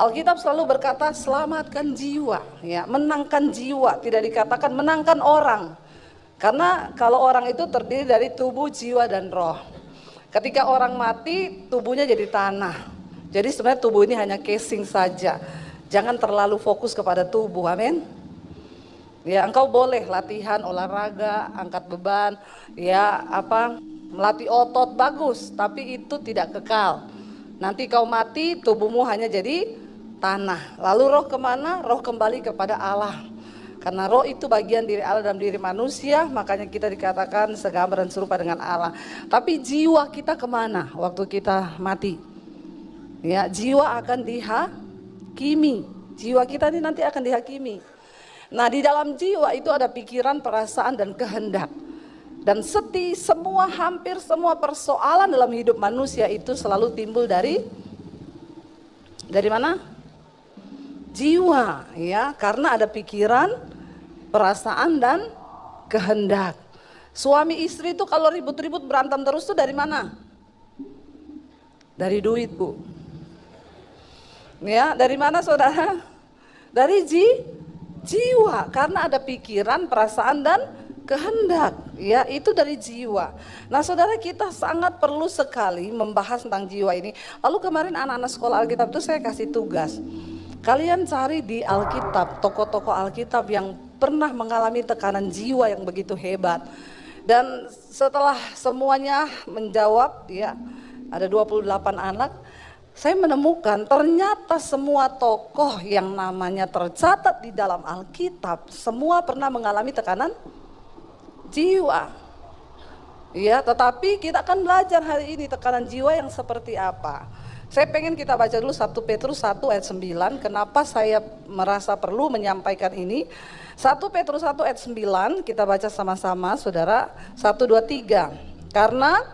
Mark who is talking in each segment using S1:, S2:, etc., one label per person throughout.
S1: Alkitab selalu berkata selamatkan jiwa, ya, menangkan jiwa, tidak dikatakan menangkan orang. Karena kalau orang itu terdiri dari tubuh, jiwa, dan roh. Ketika orang mati, tubuhnya jadi tanah. Jadi sebenarnya tubuh ini hanya casing saja. Jangan terlalu fokus kepada tubuh, amin. Ya, engkau boleh latihan olahraga, angkat beban, ya melatih otot bagus, tapi itu tidak kekal. Nanti kau mati, tubuhmu hanya jadi tanah. Lalu roh kemana? Roh kembali kepada Allah. Karena roh itu bagian diri Allah dalam diri manusia, makanya kita dikatakan segambar dan serupa dengan Allah. Tapi jiwa kita kemana waktu kita mati? Ya, jiwa akan dihakimi. Jiwa kita ini nanti akan dihakimi. Nah, di dalam jiwa itu ada pikiran, perasaan, dan kehendak. Dan hampir semua persoalan dalam hidup manusia itu selalu timbul dari mana? Jiwa, ya, karena ada pikiran, perasaan, dan kehendak. Suami istri itu kalau ribut-ribut berantem terus tuh dari mana? Dari duit, Bu. Ya, dari mana saudara? Dari jiwa, karena ada pikiran, perasaan, dan kehendak, ya, itu dari jiwa. Nah, saudara, kita sangat perlu sekali membahas tentang jiwa ini. Lalu kemarin anak-anak sekolah Alkitab itu saya kasih tugas, kalian cari di Alkitab, tokoh-tokoh Alkitab yang pernah mengalami tekanan jiwa yang begitu hebat. Dan setelah semuanya menjawab, ya, ada 28 anak, saya menemukan ternyata semua tokoh yang namanya tercatat di dalam Alkitab semua pernah mengalami tekanan jiwa. Ya, tetapi kita akan belajar hari ini tekanan jiwa yang seperti apa. Saya pengen kita baca dulu 1 Petrus 1 ayat 9. Kenapa saya merasa perlu menyampaikan ini? 1 Petrus 1 ayat 9 kita baca sama-sama, saudara. 1, 2, 3. Karena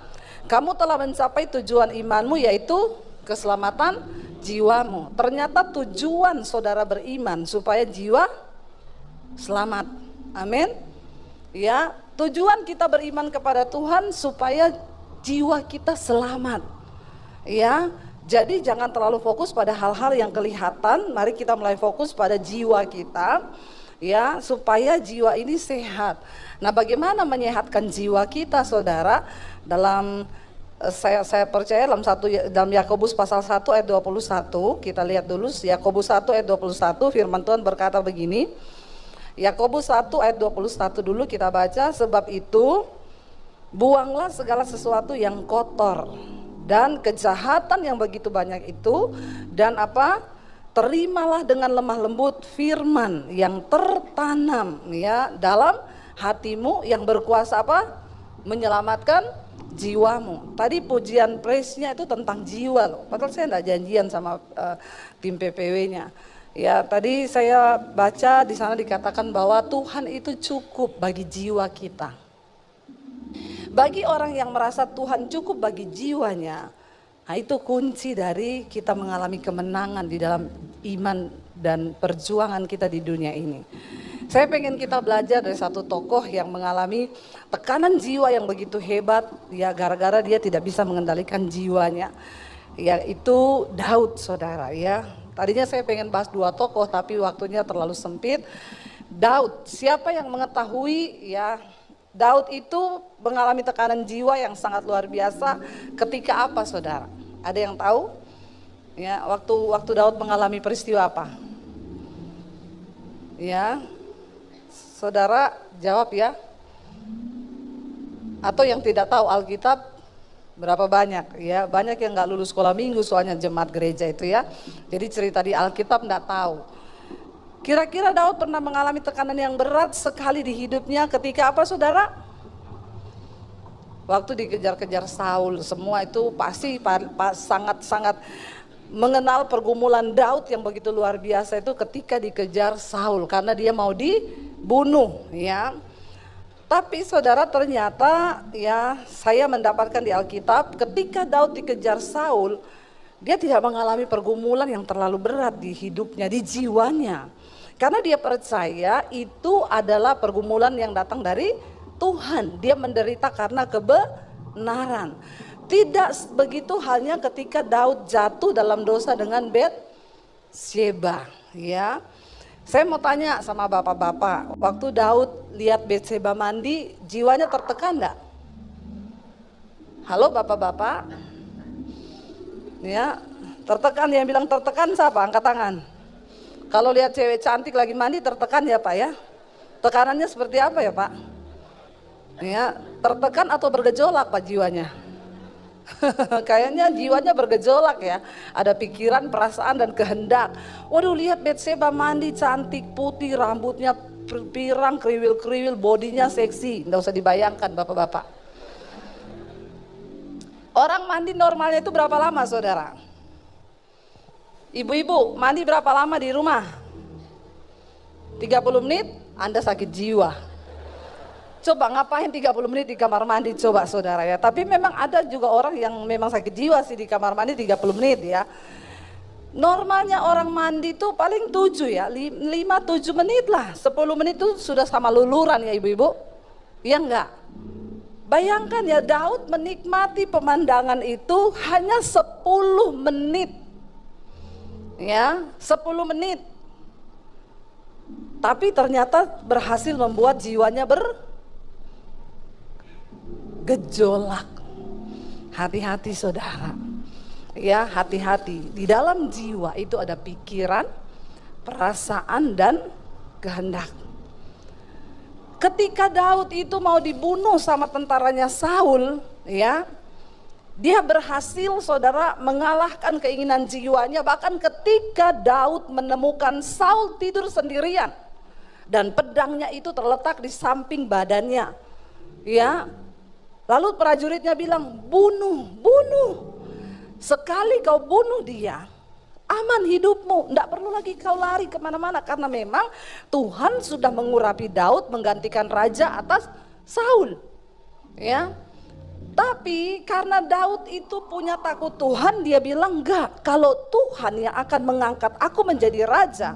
S1: kamu telah mencapai tujuan imanmu, yaitu keselamatan jiwamu. Ternyata tujuan saudara beriman supaya jiwa selamat. Amin. Ya, tujuan kita beriman kepada Tuhan supaya jiwa kita selamat. Ya, jadi jangan terlalu fokus pada hal-hal yang kelihatan. Mari kita mulai fokus pada jiwa kita, ya, supaya jiwa ini sehat. Nah, bagaimana menyehatkan jiwa kita, saudara? Dalam saya percaya dalam Yakobus pasal 1 ayat 21, kita lihat dulu Yakobus 1 ayat 21, firman Tuhan berkata begini. Yakobus 1 ayat 21 dulu kita baca, sebab itu buanglah segala sesuatu yang kotor dan kejahatan yang begitu banyak itu, dan terimalah dengan lemah lembut firman yang tertanam, ya, dalam hatimu yang berkuasa menyelamatkan jiwamu. Tadi pujian praise-nya itu tentang jiwa loh. Padahal saya enggak janjian sama tim PPW-nya. Ya, tadi saya baca di sana dikatakan bahwa Tuhan itu cukup bagi jiwa kita. Bagi orang yang merasa Tuhan cukup bagi jiwanya, nah itu kunci dari kita mengalami kemenangan di dalam iman dan perjuangan kita di dunia ini. Saya pengen kita belajar dari satu tokoh yang mengalami tekanan jiwa yang begitu hebat, ya, gara-gara dia tidak bisa mengendalikan jiwanya, yaitu Daud, saudara, ya. Tadinya saya pengen bahas 2 tokoh tapi waktunya terlalu sempit. Daud, siapa yang mengetahui, ya, Daud itu mengalami tekanan jiwa yang sangat luar biasa ketika apa, saudara? Ada yang tahu? Ya, waktu Daud mengalami peristiwa apa? Ya, saudara jawab ya. Atau yang tidak tahu Alkitab berapa banyak? Ya, banyak yang nggak lulus sekolah minggu soalnya jemaat gereja itu, ya. Jadi cerita di Alkitab nggak tahu. Kira-kira Daud pernah mengalami tekanan yang berat sekali di hidupnya ketika apa, saudara? Waktu dikejar-kejar Saul, semua itu pasti sangat-sangat mengenal pergumulan Daud yang begitu luar biasa itu ketika dikejar Saul karena dia mau dibunuh, ya. Tapi saudara, ternyata, ya, saya mendapatkan di Alkitab ketika Daud dikejar Saul, dia tidak mengalami pergumulan yang terlalu berat di hidupnya, di jiwanya. Karena dia percaya itu adalah pergumulan yang datang dari Tuhan. Dia menderita karena kebenaran. Tidak begitu halnya ketika Daud jatuh dalam dosa dengan Batseba, ya. Saya mau tanya sama bapak-bapak, waktu Daud lihat Batseba mandi, jiwanya tertekan enggak? Halo bapak-bapak? Ya, tertekan. Yang bilang tertekan siapa? Angkat tangan. Kalau lihat cewek cantik lagi mandi tertekan ya Pak ya? Tekanannya seperti apa ya Pak? Ya, tertekan atau bergejolak Pak jiwanya? Kayaknya jiwanya bergejolak ya. Ada pikiran, perasaan dan kehendak. Waduh, lihat Batseba mandi cantik, putih, rambutnya pirang, kriwil-kriwil, bodinya seksi. Nggak usah dibayangkan bapak-bapak. Orang mandi normalnya itu berapa lama saudara? Ibu-ibu mandi berapa lama di rumah? 30 menit, Anda sakit jiwa. Coba ngapain 30 menit di kamar mandi coba saudara ya. Tapi memang ada juga orang yang memang sakit jiwa sih di kamar mandi 30 menit ya. Normalnya orang mandi tuh paling 7 ya, 5-7 menit lah. 10 menit itu sudah sama luluran ya ibu-ibu. Iya enggak? Bayangkan ya, Daud menikmati pemandangan itu hanya 10 menit. Ya, 10 menit. Tapi ternyata berhasil membuat jiwanya bergejolak. Hati-hati saudara. Ya, hati-hati. Di dalam jiwa itu ada pikiran, perasaan dan kehendak. Ketika Daud itu mau dibunuh sama tentaranya Saul, ya, dia berhasil saudara mengalahkan keinginan jiwanya. Bahkan ketika Daud menemukan Saul tidur sendirian dan pedangnya itu terletak di samping badannya, ya, lalu prajuritnya bilang, bunuh, bunuh. Sekali kau bunuh dia, aman hidupmu, tidak perlu lagi kau lari kemana-mana. Karena memang Tuhan sudah mengurapi Daud menggantikan raja atas Saul, ya. Tapi karena Daud itu punya takut Tuhan, dia bilang enggak, kalau Tuhan yang akan mengangkat aku menjadi raja,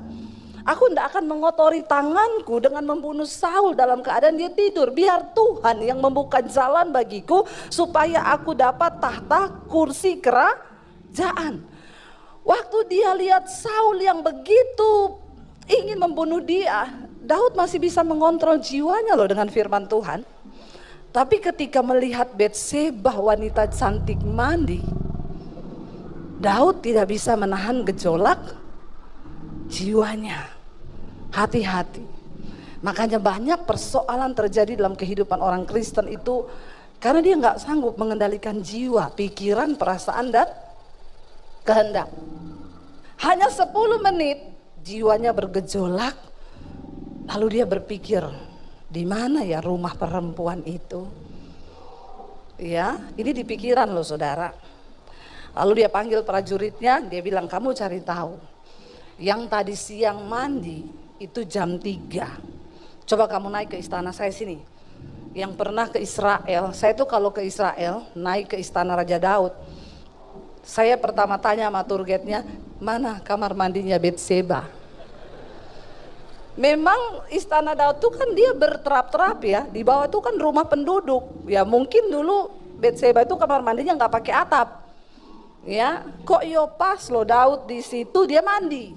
S1: aku tidak akan mengotori tanganku dengan membunuh Saul dalam keadaan dia tidur. Biar Tuhan yang membuka jalan bagiku supaya aku dapat tahta kursi kerajaan. Waktu dia lihat Saul yang begitu ingin membunuh dia, Daud masih bisa mengontrol jiwanya loh dengan firman Tuhan. Tapi ketika melihat Batseba wanita cantik mandi, Daud tidak bisa menahan gejolak jiwanya. Hati-hati. Makanya banyak persoalan terjadi dalam kehidupan orang Kristen itu karena dia nggak sanggup mengendalikan jiwa, pikiran, perasaan dan kehendak. Hanya 10 menit jiwanya bergejolak, lalu dia berpikir, di mana ya rumah perempuan itu? Ya, ini di pikiran loh saudara. Lalu dia panggil prajuritnya, dia bilang, kamu cari tahu. Yang tadi siang mandi itu jam 3. Coba kamu naik ke istana saya sini. Yang pernah ke Israel, saya tuh kalau ke Israel naik ke istana Raja Daud, saya pertama tanya sama tour guide-nya, mana kamar mandinya Batseba? Memang istana Daud itu kan dia berterap-terap ya, di bawah itu kan rumah penduduk. Ya mungkin dulu Batseba itu kamar mandinya nggak pakai atap. Ya, kok yo pas loh Daud di situ dia mandi.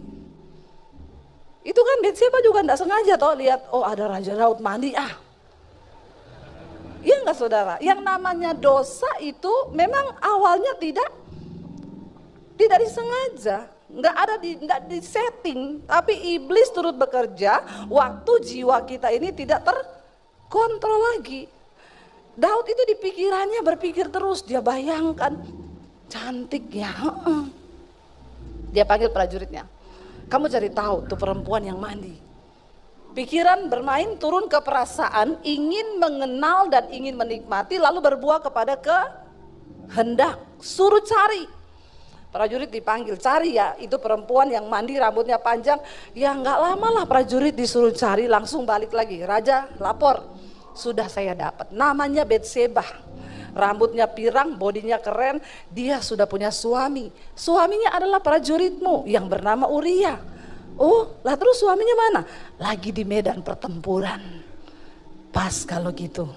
S1: Itu kan Batseba juga nggak sengaja toh lihat, oh ada Raja Daud mandi ah. Iya nggak saudara? Yang namanya dosa itu memang awalnya tidak disengaja. Nggak di setting, tapi iblis turut bekerja waktu jiwa kita ini tidak terkontrol lagi. Daud itu di pikirannya berpikir terus, dia bayangkan cantik ya. Dia panggil prajuritnya, kamu cari tahu tuh perempuan yang mandi. Pikiran bermain turun ke perasaan, ingin mengenal dan ingin menikmati, lalu berbuah kepada kehendak. Suruh cari. Prajurit dipanggil, cari ya itu perempuan yang mandi rambutnya panjang. Ya nggak lama lah prajurit disuruh cari, langsung balik lagi. Raja lapor, sudah saya dapat, namanya Batseba. Rambutnya pirang, bodinya keren, dia sudah punya suami. Suaminya adalah prajuritmu yang bernama Uria. Oh lah terus suaminya mana? Lagi di medan pertempuran. Pas kalau gitu,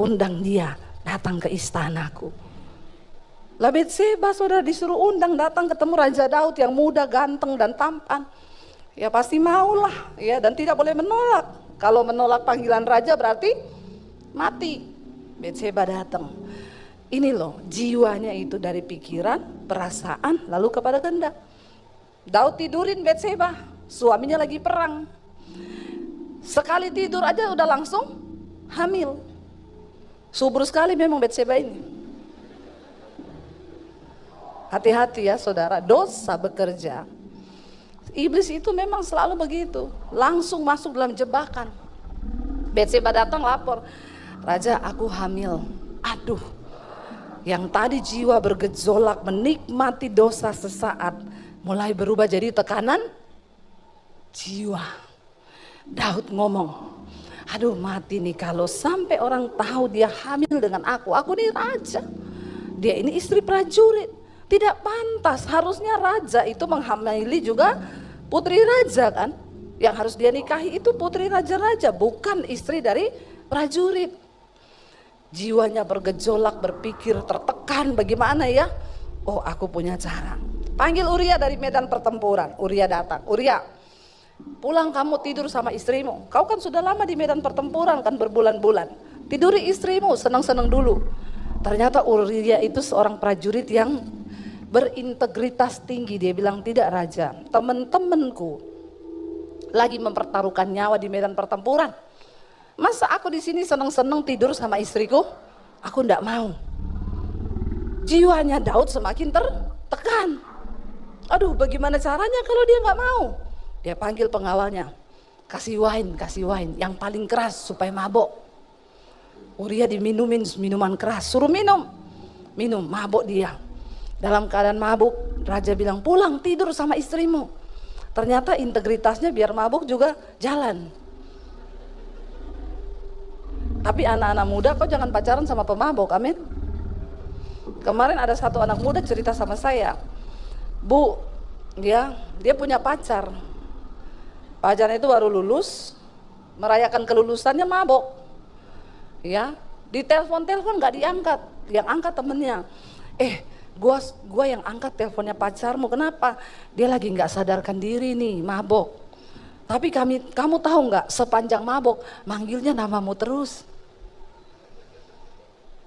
S1: undang dia datang ke istanaku. Lah Betseba saudara disuruh undang datang ketemu Raja Daud yang muda, ganteng dan tampan. Ya pasti maulah ya, dan tidak boleh menolak. Kalau menolak panggilan raja berarti mati. Betseba datang. Ini loh jiwanya itu dari pikiran, perasaan lalu kepada kehendak. Daud tidurin Betseba, suaminya lagi perang. Sekali tidur aja udah langsung hamil. Subur sekali memang Betseba ini. Hati-hati ya saudara, dosa bekerja. Iblis itu memang selalu begitu, langsung masuk dalam jebakan. Betseba datang lapor, "Raja, aku hamil." Aduh, yang tadi jiwa bergejolak menikmati dosa sesaat, mulai berubah jadi tekanan jiwa. Daud ngomong, aduh mati nih kalau sampai orang tahu dia hamil dengan aku nih raja. Dia ini istri prajurit. Tidak pantas, harusnya raja itu menghamili juga putri raja kan. Yang harus dia nikahi itu putri raja-raja, bukan istri dari prajurit. Jiwanya bergejolak, berpikir, tertekan, bagaimana ya? Oh aku punya cara. Panggil Uria dari medan pertempuran. Uria datang. Uria, pulang kamu tidur sama istrimu. Kau kan sudah lama di medan pertempuran kan, berbulan-bulan. Tiduri istrimu, senang-senang dulu. Ternyata Uria itu seorang prajurit yang berintegritas tinggi. Dia bilang, tidak raja, teman-temanku lagi mempertaruhkan nyawa di medan pertempuran. Masa aku di sini senang-senang tidur sama istriku? Aku enggak mau. Jiwanya Daud semakin tertekan. Aduh, bagaimana caranya kalau dia enggak mau? Dia panggil pengawalnya, kasih wine yang paling keras supaya mabok. Uria diminumin minuman keras, suruh minum, mabok dia. Dalam keadaan mabuk, raja bilang, pulang tidur sama istrimu. Ternyata integritasnya biar mabuk juga jalan. Tapi anak-anak muda, kau jangan pacaran sama pemabuk, amin. Kemarin ada satu anak muda cerita sama saya, Bu, dia punya pacar. Pacarnya itu baru lulus, merayakan kelulusannya mabok. Ya, di telepon nggak diangkat, yang angkat temennya. Gua yang angkat teleponnya pacarmu, kenapa? Dia lagi nggak sadarkan diri nih, mabok. Tapi kamu tahu nggak, sepanjang mabok manggilnya namamu terus.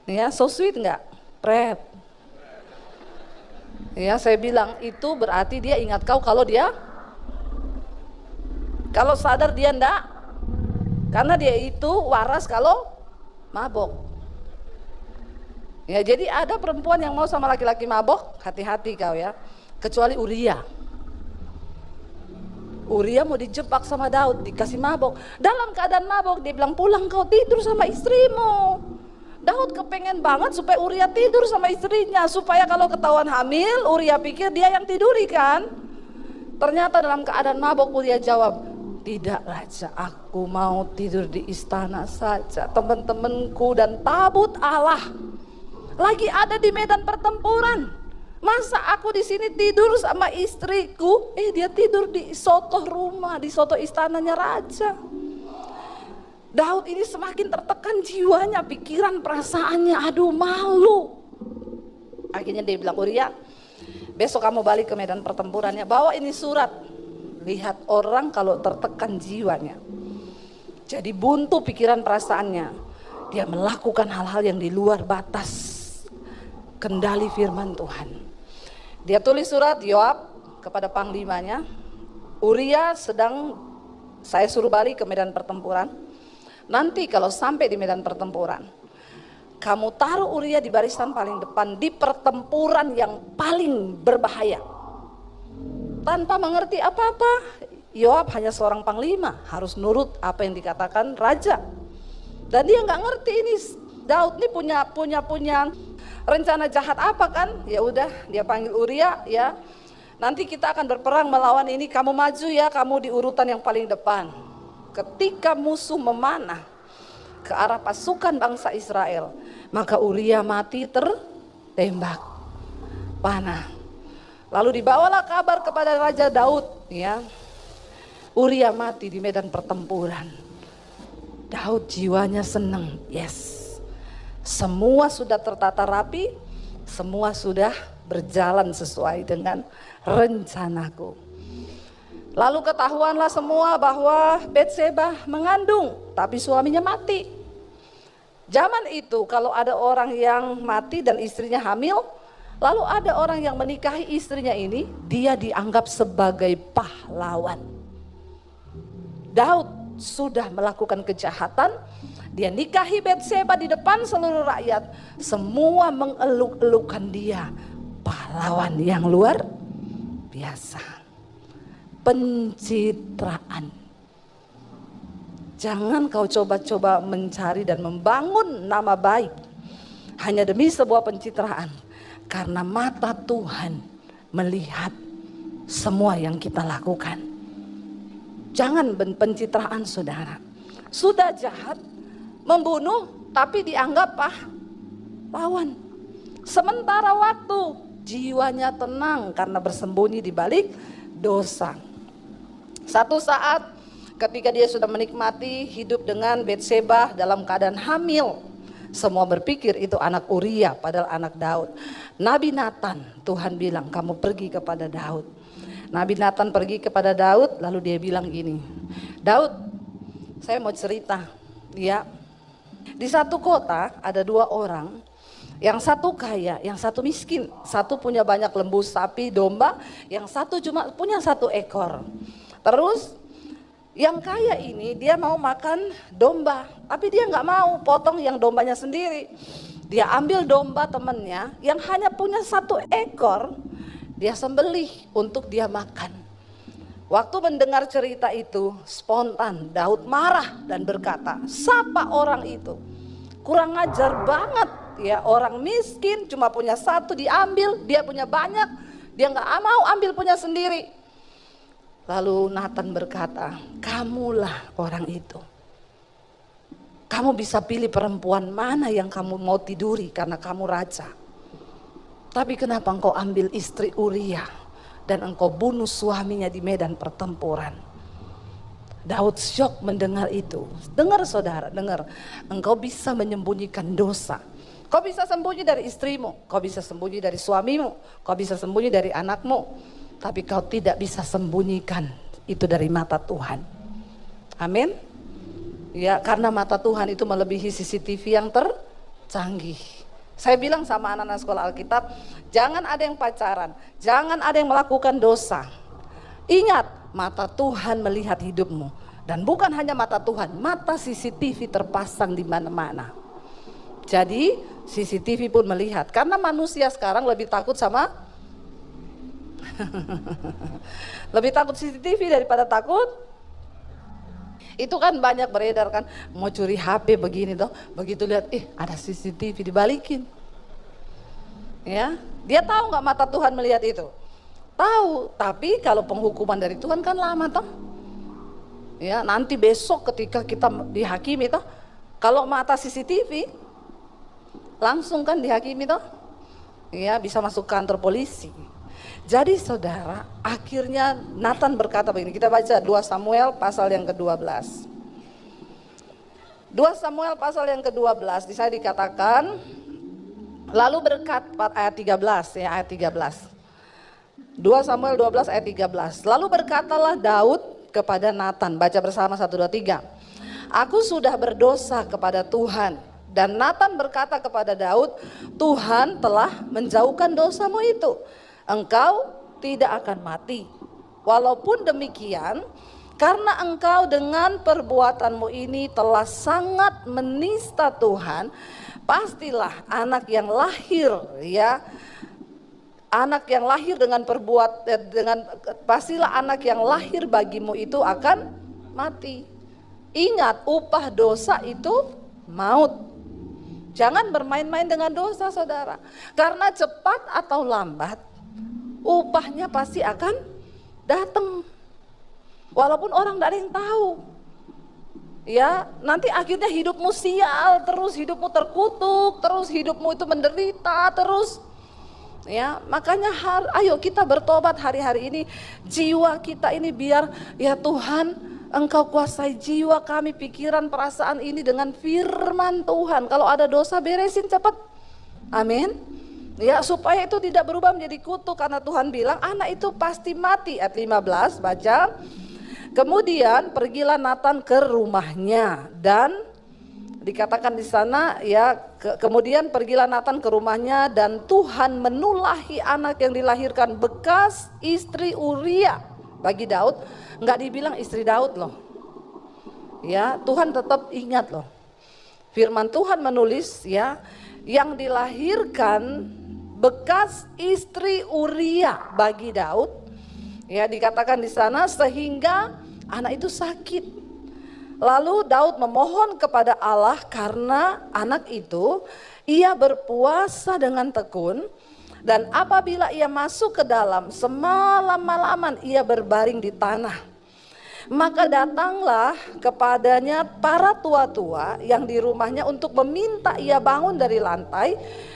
S1: Ya, so sweet nggak? Pret. Ya, saya bilang itu berarti dia ingat kau kalau sadar dia enggak. Karena dia itu waras kalau mabok. Ya, jadi ada perempuan yang mau sama laki-laki mabok, hati-hati kau ya. Kecuali Uria. Uria mau dijebak sama Daud, dikasih mabok. Dalam keadaan mabok dia bilang, pulang kau tidur sama istrimu. Daud kepengen banget supaya Uria tidur sama istrinya, supaya kalau ketahuan hamil, Uria pikir dia yang tiduri kan. Ternyata dalam keadaan mabok Uria jawab, tidak raja, aku mau tidur di istana saja. Teman-temanku dan tabut Allah lagi ada di medan pertempuran. Masa aku di sini tidur sama istriku? Dia tidur di soto rumah, di soto istananya raja. Daud ini semakin tertekan jiwanya, pikiran, perasaannya. Aduh, malu. Akhirnya dia bilang, Uria, besok kamu balik ke medan pertempurannya, bawa ini surat. Lihat orang kalau tertekan jiwanya, jadi buntu pikiran perasaannya, dia melakukan hal-hal yang di luar batas kendali firman Tuhan. Dia tulis surat, Yoab kepada panglimanya, Uria saya suruh balik ke medan pertempuran. Nanti kalau sampai di medan pertempuran, kamu taruh Uria di barisan paling depan, di pertempuran yang paling berbahaya. Tanpa mengerti apa-apa, Yoab hanya seorang panglima, harus nurut apa yang dikatakan raja. Dan dia nggak ngerti ini Daud ini punya rencana jahat apa kan? Ya udah, dia panggil Uria, ya. Nanti kita akan berperang melawan ini, kamu maju ya, kamu di urutan yang paling depan. Ketika musuh memanah ke arah pasukan bangsa Israel, maka Uria mati tertembak panah. Lalu dibawalah kabar kepada Raja Daud, ya. Uria mati di medan pertempuran. Daud jiwanya senang, yes. Semua sudah tertata rapi, semua sudah berjalan sesuai dengan rencanaku. Lalu ketahuanlah semua bahwa Betseba mengandung, tapi suaminya mati. Zaman itu kalau ada orang yang mati dan istrinya hamil, lalu ada orang yang menikahi istrinya ini, dia dianggap sebagai pahlawan. Daud sudah melakukan kejahatan, dia nikahi Betseba di depan seluruh rakyat. Semua mengeluk-elukan dia, pahlawan yang luar biasa. Pencitraan. Jangan kau coba-coba mencari dan membangun nama baik hanya demi sebuah pencitraan. Karena mata Tuhan melihat semua yang kita lakukan. Jangan pencitraan, saudara. Sudah jahat, membunuh, tapi dianggap pahlawan. Sementara waktu jiwanya tenang karena bersembunyi di balik dosa. Satu saat ketika dia sudah menikmati hidup dengan Betseba dalam keadaan hamil, semua berpikir itu anak Uria padahal anak Daud. Nabi Nathan, Tuhan bilang kamu pergi kepada Daud. Nabi Nathan pergi kepada Daud, lalu dia bilang gini, Daud, saya mau cerita, ya. Di satu kota ada dua orang, yang satu kaya, yang satu miskin. Satu punya banyak lembu, sapi, domba, yang satu cuma punya 1 ekor. Terus yang kaya ini dia mau makan domba, tapi dia nggak mau potong yang dombanya sendiri. Dia ambil domba temannya yang hanya punya 1 ekor, dia sembelih untuk dia makan. Waktu mendengar cerita itu, spontan Daud marah dan berkata, siapa orang itu? Kurang ajar banget ya, orang miskin cuma punya 1 diambil, dia punya banyak, dia nggak mau ambil punya sendiri. Lalu Nathan berkata, kamulah orang itu. Kamu bisa pilih perempuan mana yang kamu mau tiduri karena kamu raja. Tapi kenapa engkau ambil istri Uria dan engkau bunuh suaminya di medan pertempuran? Daud syok mendengar itu. Dengar saudara, dengar. Engkau bisa menyembunyikan dosa. Kau bisa sembunyi dari istrimu, kau bisa sembunyi dari suamimu, kau bisa sembunyi dari anakmu. Tapi kau tidak bisa sembunyikan itu dari mata Tuhan. Amin. Ya, karena mata Tuhan itu melebihi CCTV yang tercanggih. Saya bilang sama anak-anak sekolah Alkitab, jangan ada yang pacaran, jangan ada yang melakukan dosa. Ingat, mata Tuhan melihat hidupmu. Dan bukan hanya mata Tuhan, mata CCTV terpasang di mana-mana. Jadi CCTV pun melihat. Karena manusia sekarang lebih takut sama lebih takut CCTV daripada takut. Itu kan banyak beredar kan, mau curi HP begini toh, begitu lihat ada CCTV dibalikin. Ya, dia tahu nggak mata Tuhan melihat itu? Tahu, tapi kalau penghukuman dari Tuhan kan lama toh. Ya, nanti besok ketika kita dihakimi toh, kalau mata CCTV langsung kan dihakimi toh. Ya, bisa masuk kantor polisi. Jadi saudara, akhirnya Nathan berkata begini, kita baca 2 Samuel pasal yang ke-12. 2 Samuel pasal yang ke-12, di sana dikatakan, lalu berkat ayat 13 ya, ayat 13. 2 Samuel 12 ayat 13. Lalu berkatalah Daud kepada Nathan, baca bersama 1, 2, 3. Aku sudah berdosa kepada Tuhan. Dan Nathan berkata kepada Daud, Tuhan telah menjauhkan dosamu itu. Engkau tidak akan mati. Walaupun demikian, karena engkau dengan perbuatanmu ini telah sangat menista Tuhan, pastilah anak yang lahir ya, anak yang lahir pastilah anak yang lahir bagimu itu akan mati. Ingat, upah dosa itu maut. Jangan bermain-main dengan dosa saudara, karena cepat atau lambat upahnya pasti akan datang. Walaupun orang tidak ada yang tahu. Ya, nanti akhirnya hidupmu sial, terus hidupmu terkutuk, terus hidupmu itu menderita terus. Ya, makanya ayo kita bertobat hari-hari ini. Jiwa kita ini biar ya Tuhan, Engkau kuasai jiwa kami, pikiran, perasaan ini dengan firman Tuhan. Kalau ada dosa beresin cepat. Amin. Ya, supaya itu tidak berubah menjadi kutuk, karena Tuhan bilang anak itu pasti mati. Ayat 15 baca. Kemudian pergilah Nathan ke rumahnya dan dikatakan di sana ya, kemudian pergilah Nathan ke rumahnya dan Tuhan menulahi anak yang dilahirkan bekas istri Uria bagi Daud. Enggak dibilang istri Daud loh. Ya, Tuhan tetap ingat loh. Firman Tuhan menulis ya, yang dilahirkan bekas istri Uria bagi Daud. Ya, dikatakan di sana sehingga anak itu sakit. Lalu Daud memohon kepada Allah karena anak itu ia berpuasa dengan tekun, dan apabila ia masuk ke dalam semalam-malaman ia berbaring di tanah. Maka datanglah kepadanya para tua-tua yang di rumahnya untuk meminta ia bangun dari lantai,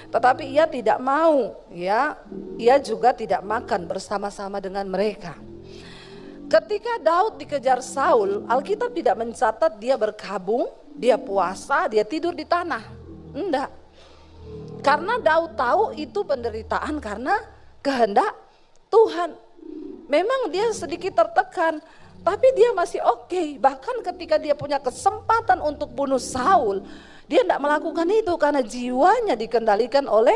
S1: tetapi ia tidak mau. Ya, ia juga tidak makan bersama-sama dengan mereka. Ketika Daud dikejar Saul, Alkitab tidak mencatat dia berkabung, dia puasa, dia tidur di tanah. Enggak. Karena Daud tahu itu penderitaan karena kehendak Tuhan. Memang dia sedikit tertekan, tapi dia masih oke. Bahkan ketika dia punya kesempatan untuk bunuh Saul, dia tidak melakukan itu karena jiwanya dikendalikan oleh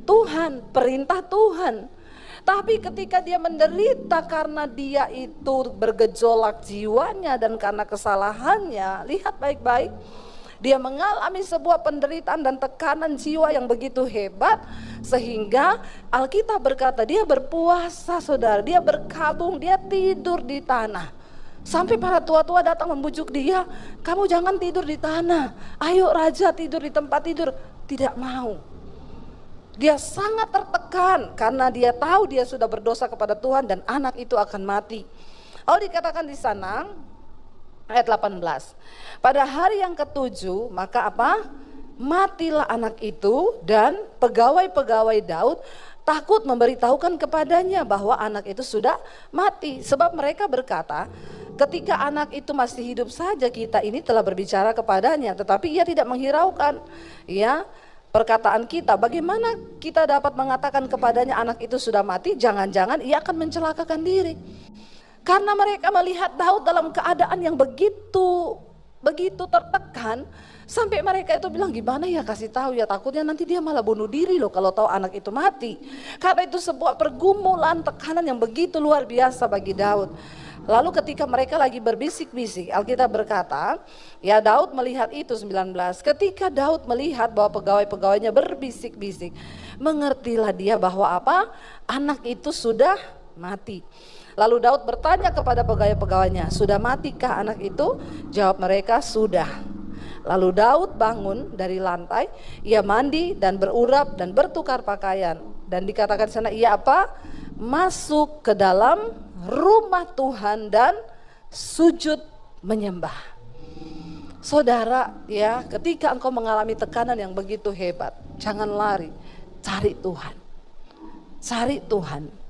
S1: Tuhan, perintah Tuhan. Tapi ketika dia menderita karena dia itu bergejolak jiwanya dan karena kesalahannya, lihat baik-baik, dia mengalami sebuah penderitaan dan tekanan jiwa yang begitu hebat, sehingga Alkitab berkata dia berpuasa, saudara, dia berkabung, dia tidur di tanah. Sampai para tua-tua datang membujuk dia, kamu jangan tidur di tanah, ayo raja tidur di tempat tidur. Tidak mau. Dia sangat tertekan karena dia tahu dia sudah berdosa kepada Tuhan dan anak itu akan mati. Lalu dikatakan di sana ayat 18. Pada hari yang ketujuh maka apa? Matilah anak itu, dan pegawai-pegawai Daud takut memberitahukan kepadanya bahwa anak itu sudah mati. Sebab mereka berkata, ketika anak itu masih hidup saja kita ini telah berbicara kepadanya, tetapi ia tidak menghiraukan ya perkataan kita. Bagaimana kita dapat mengatakan kepadanya anak itu sudah mati? Jangan-jangan ia akan mencelakakan diri. Karena mereka melihat Daud dalam keadaan yang begitu tertekan, sampai mereka itu bilang, gimana ya kasih tahu ya, takutnya nanti dia malah bunuh diri loh kalau tahu anak itu mati. Karena itu sebuah pergumulan, tekanan yang begitu luar biasa bagi Daud. Lalu ketika mereka lagi berbisik-bisik, Alkitab berkata, ya Daud melihat itu 19. Ketika Daud melihat bahwa pegawai-pegawainya berbisik-bisik, mengertilah dia bahwa apa? Anak itu sudah mati. Lalu Daud bertanya kepada pegawai-pegawainya, sudah matikah anak itu? Jawab mereka, sudah. Lalu Daud bangun dari lantai, ia mandi dan berurap dan bertukar pakaian. Dan dikatakan sana ia apa? Masuk ke dalam rumah Tuhan dan sujud menyembah. Saudara ya, ketika engkau mengalami tekanan yang begitu hebat, jangan lari, cari Tuhan. Cari Tuhan.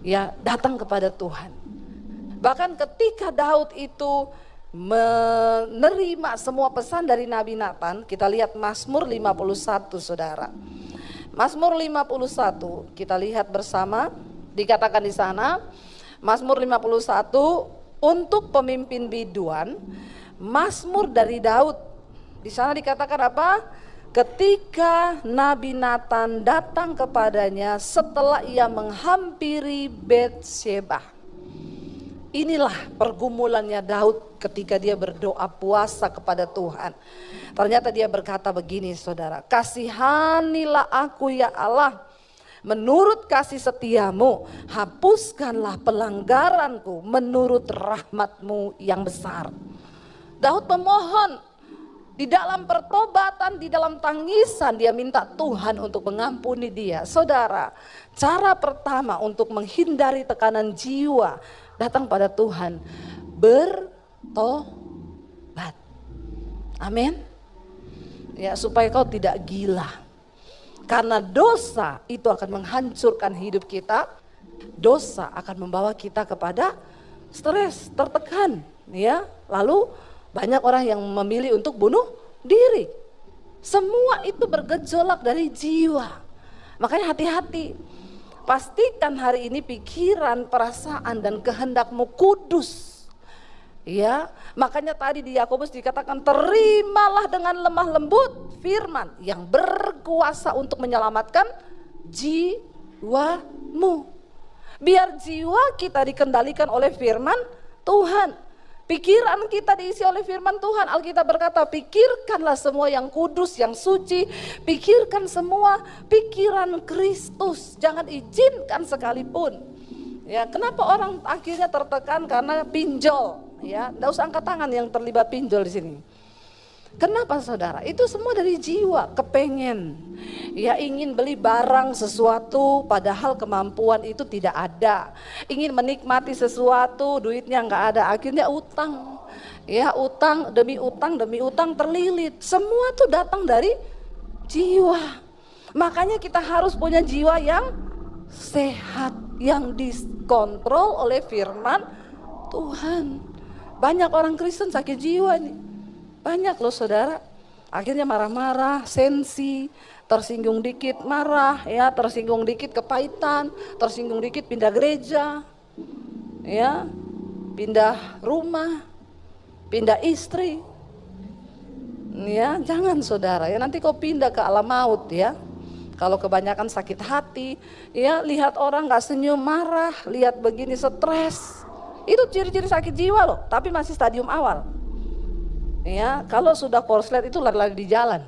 S1: Ya, datang kepada Tuhan. Bahkan ketika Daud itu menerima semua pesan dari Nabi Nathan, kita lihat Mazmur 51, saudara. Mazmur 51 kita lihat bersama, dikatakan di sana Mazmur 51 untuk pemimpin biduan, Mazmur dari Daud. Di sana dikatakan apa? Ketika Nabi Nathan datang kepadanya setelah ia menghampiri Betsheba. Inilah pergumulannya Daud ketika dia berdoa puasa kepada Tuhan. Ternyata dia berkata begini, saudara, kasihanilah aku ya Allah, menurut kasih setiamu, hapuskanlah pelanggaranku menurut rahmatmu yang besar. Daud memohon di dalam pertobatan, di dalam tangisan, dia minta Tuhan untuk mengampuni dia. Saudara, cara pertama untuk menghindari tekanan jiwa, datang pada Tuhan, bertobat. Amin. Ya, supaya kau tidak gila. Karena dosa itu akan menghancurkan hidup kita. Dosa akan membawa kita kepada stres, tertekan, ya. Lalu banyak orang yang memilih untuk bunuh diri. Semua itu bergejolak dari jiwa. Makanya hati-hati. Pastikan hari ini pikiran, perasaan dan kehendakmu kudus. Ya, makanya tadi di Yakobus dikatakan terimalah dengan lemah lembut firman yang berkuasa untuk menyelamatkan jiwamu. Biar jiwa kita dikendalikan oleh firman Tuhan. Pikiran kita diisi oleh firman Tuhan. Alkitab berkata, pikirkanlah semua yang kudus, yang suci. Pikirkan semua pikiran Kristus. Jangan izinkan sekalipun. Ya, kenapa orang akhirnya tertekan? Karena pinjol. Ya, enggak usah angkat tangan yang terlibat pinjol di sini. Kenapa saudara? Itu semua dari jiwa, kepengen. Ya, ingin beli barang sesuatu padahal kemampuan itu tidak ada. Ingin menikmati sesuatu, duitnya enggak ada, akhirnya utang. Ya, utang demi utang terlilit. Semua tuh datang dari jiwa. Makanya kita harus punya jiwa yang sehat, yang dikontrol oleh firman Tuhan. Banyak orang Kristen sakit jiwa nih. Banyak loh saudara. Akhirnya marah-marah, sensi, tersinggung dikit marah, ya, tersinggung dikit kepahitan, tersinggung dikit pindah gereja, ya, pindah rumah, pindah istri. Ya, jangan saudara, ya nanti kau pindah ke alam maut ya. Kalau kebanyakan sakit hati, ya lihat orang gak senyum, marah, lihat begini stres. Itu ciri-ciri sakit jiwa loh, tapi masih stadium awal. Ya, kalau sudah korslet itu lari-lari di jalan.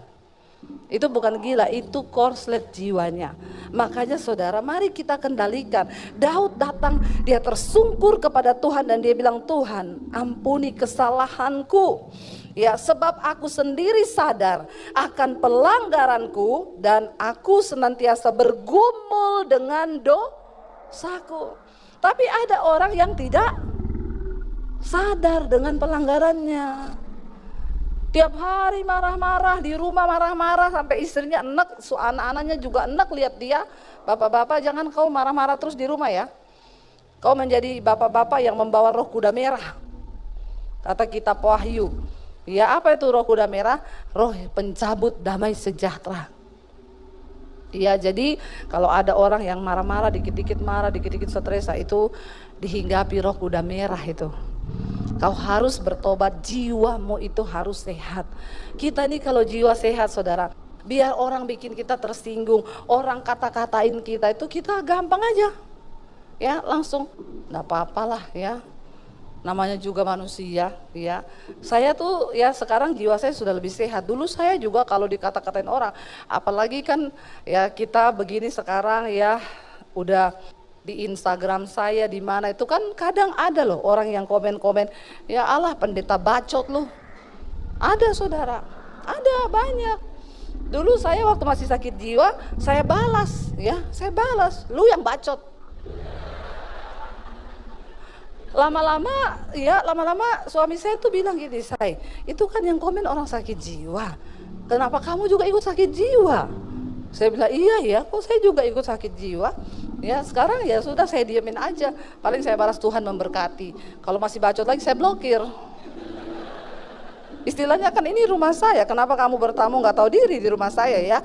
S1: Itu bukan gila, itu korslet jiwanya. Makanya saudara, mari kita kendalikan. Daud datang, dia tersungkur kepada Tuhan dan dia bilang, Tuhan, ampuni kesalahanku. Ya, sebab aku sendiri sadar akan pelanggaranku dan aku senantiasa bergumul dengan dosaku. Tapi ada orang yang tidak sadar dengan pelanggarannya. Tiap hari marah-marah, di rumah marah-marah sampai istrinya enek, anak-anaknya juga enek lihat dia. Bapak-bapak jangan kau marah-marah terus di rumah ya. Kau menjadi bapak-bapak yang membawa roh kuda merah. Kata kitab Wahyu. Ya, apa itu roh kuda merah? Roh pencabut damai sejahtera. Ya, jadi kalau ada orang yang marah-marah, dikit-dikit marah, dikit-dikit stres, itu dihinggapi roh kuda merah itu. Kau harus bertobat, jiwamu itu harus sehat. Kita nih kalau jiwa sehat saudara, biar orang bikin kita tersinggung, orang kata-katain kita itu kita gampang aja. Ya, langsung enggak apa-apalah ya. Namanya juga manusia ya. Saya tuh ya sekarang jiwa saya sudah lebih sehat. Dulu saya juga kalau dikata-katain orang, apalagi kan ya kita begini sekarang ya udah di Instagram saya di mana itu kan kadang ada loh orang yang komen-komen, ya Allah pendeta bacot lu. Ada saudara, ada banyak. Dulu saya waktu masih sakit jiwa, saya balas ya, saya balas, lu yang bacot. Lama-lama suami saya tuh bilang gini, say, itu kan yang komen orang sakit jiwa, kenapa kamu juga ikut sakit jiwa? Saya bilang iya ya, kok saya juga ikut sakit jiwa. Ya sekarang ya sudah saya diemin aja, paling saya balas Tuhan memberkati. Kalau masih bacot lagi saya blokir. Istilahnya kan ini rumah saya, kenapa kamu bertamu nggak tahu diri di rumah saya ya?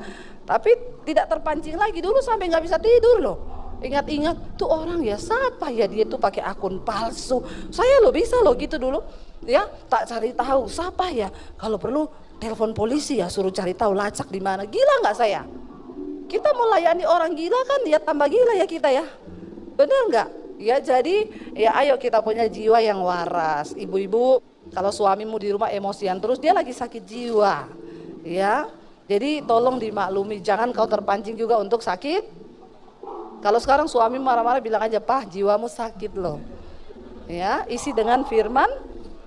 S1: Tapi tidak terpancing lagi, dulu sampai nggak bisa tidur loh. Ingat-ingat tuh orang ya, siapa ya dia tuh pakai akun palsu. Saya loh bisa loh gitu dulu. Ya, tak cari tahu siapa ya. Kalau perlu telepon polisi ya, suruh cari tahu lacak di mana. Gila nggak saya? Kita mau layani orang gila kan ya, tambah gila ya kita ya. Bener nggak? Ya jadi ya ayo kita punya jiwa yang waras. Ibu-ibu, kalau suamimu di rumah emosian terus, dia lagi sakit jiwa. Ya. Jadi tolong dimaklumi, jangan kau terpancing juga untuk sakit. Kalau sekarang suami marah-marah bilang aja, Pak, jiwamu sakit loh. Ya, isi dengan firman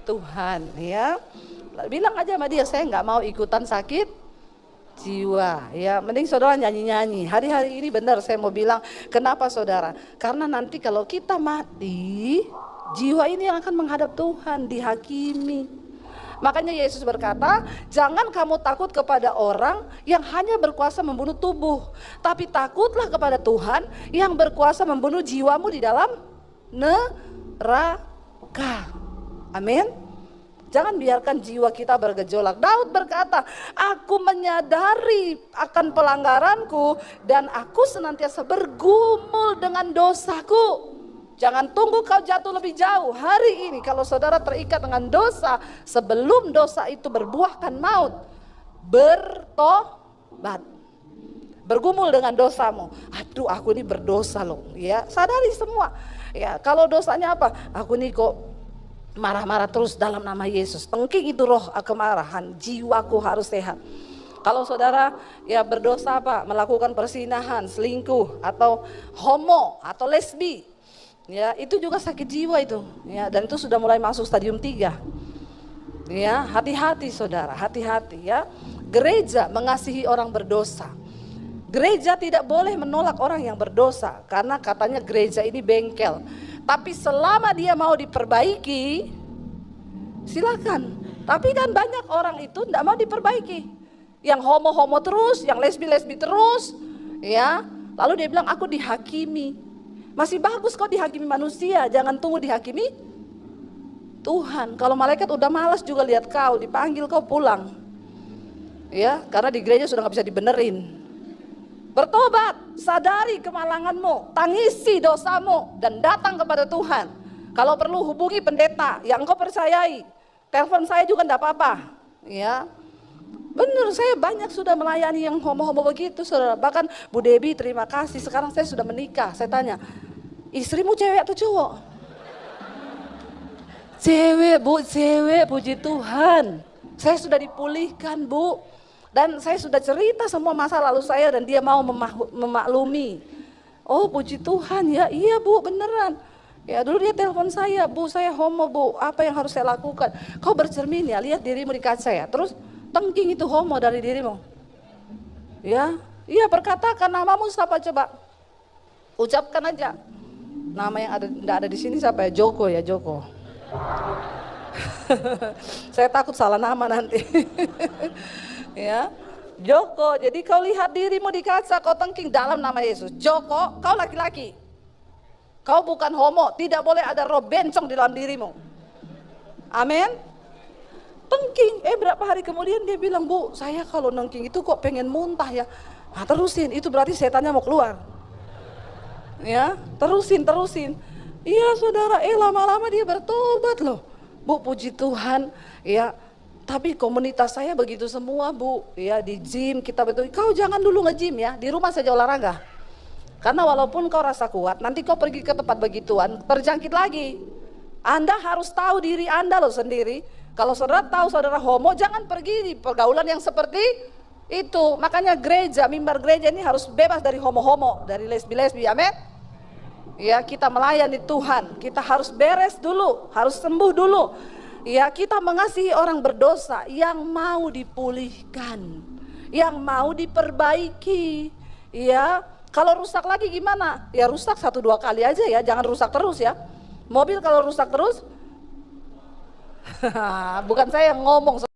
S1: Tuhan, ya. Bilang aja sama dia, saya nggak mau ikutan sakit jiwa, ya. Mending saudara nyanyi-nyanyi. Hari-hari ini benar saya mau bilang, kenapa saudara? Karena nanti kalau kita mati, jiwa ini yang akan menghadap Tuhan, dihakimi. Makanya Yesus berkata, jangan kamu takut kepada orang yang hanya berkuasa membunuh tubuh, tapi takutlah kepada Tuhan yang berkuasa membunuh jiwamu di dalam neraka. Amin. Jangan biarkan jiwa kita bergejolak. Daud berkata, aku menyadari akan pelanggaranku dan aku senantiasa bergumul dengan dosaku. Jangan tunggu kau jatuh lebih jauh. Hari ini kalau saudara terikat dengan dosa, sebelum dosa itu berbuahkan maut, bertobat. Bergumul dengan dosamu. Aduh, aku ini berdosa loh, ya. Sadari semua. Ya, kalau dosanya apa? Aku ini kok marah-marah terus dalam nama Yesus. Tengking itu roh kemarahan, jiwaku harus sehat. Kalau saudara ya berdosa apa? Melakukan persinahan, selingkuh atau homo atau lesbi. Ya, itu juga sakit jiwa itu. Ya, dan itu sudah mulai masuk stadium 3. Ya, hati-hati saudara, hati-hati ya. Gereja mengasihi orang berdosa. Gereja tidak boleh menolak orang yang berdosa karena katanya gereja ini bengkel. Tapi selama dia mau diperbaiki, silakan. Tapi kan banyak orang itu tidak mau diperbaiki. Yang homo-homo terus, yang lesbi-lesbi terus, ya. Lalu dia bilang aku dihakimi. Masih bagus kau dihakimi manusia, jangan tunggu dihakimi Tuhan. Kalau malaikat udah malas juga lihat kau, dipanggil kau pulang. Ya, karena di gereja sudah nggak bisa dibenerin. Bertobat, sadari kemalanganmu, tangisi dosamu dan datang kepada Tuhan. Kalau perlu hubungi pendeta yang engkau percayai. Telepon saya juga enggak apa-apa. Ya. Benar, saya banyak sudah melayani yang homo-homo begitu, Saudara. Bahkan Bu Debi, terima kasih. Sekarang saya sudah menikah. Saya tanya, istrimu cewek atau cowok? Cewek, Bu, cewek, puji Tuhan. Saya sudah dipulihkan, Bu. Dan saya sudah cerita semua masa lalu saya dan dia mau memaklumi. Oh, puji Tuhan ya, iya Bu, beneran. Ya dulu dia telepon saya, Bu saya homo Bu, apa yang harus saya lakukan? Kau bercermin ya, lihat dirimu di kaca ya. Terus tengking itu homo dari dirimu. Ya, iya perkatakan namamu siapa coba? Ucapkan aja. Nama yang enggak ada di sini siapa ya? Joko ya, Joko. Saya takut salah nama nanti. Ya, Joko, jadi kau lihat dirimu di kaca, kau tengking dalam nama Yesus. Joko, kau laki-laki. Kau bukan homo, tidak boleh ada roh bencong di dalam dirimu. Amin. Tengking, berapa hari kemudian dia bilang, Bu, saya kalau nengking itu kok pengen muntah ya. Nah, terusin, itu berarti setannya mau keluar. Ya, terusin. Iya saudara, lama-lama dia bertobat loh. Bu, puji Tuhan, ya. Tapi komunitas saya begitu semua Bu, ya di gym kita betul. Kau jangan dulu nge-gym ya, di rumah saja olahraga. Karena walaupun kau rasa kuat, nanti kau pergi ke tempat begituan, terjangkit lagi. Anda harus tahu diri Anda loh sendiri. Kalau saudara tahu saudara homo, jangan pergi di pergaulan yang seperti itu. Makanya gereja, mimbar gereja ini harus bebas dari homo-homo, dari lesbi-lesbi, amin. Ya, kita melayani Tuhan, kita harus beres dulu, harus sembuh dulu. Ya, kita mengasihi orang berdosa yang mau dipulihkan, yang mau diperbaiki. Ya, kalau rusak lagi gimana? Ya rusak 1-2 kali aja ya, jangan rusak terus ya. Mobil kalau rusak terus, bukan saya yang ngomong.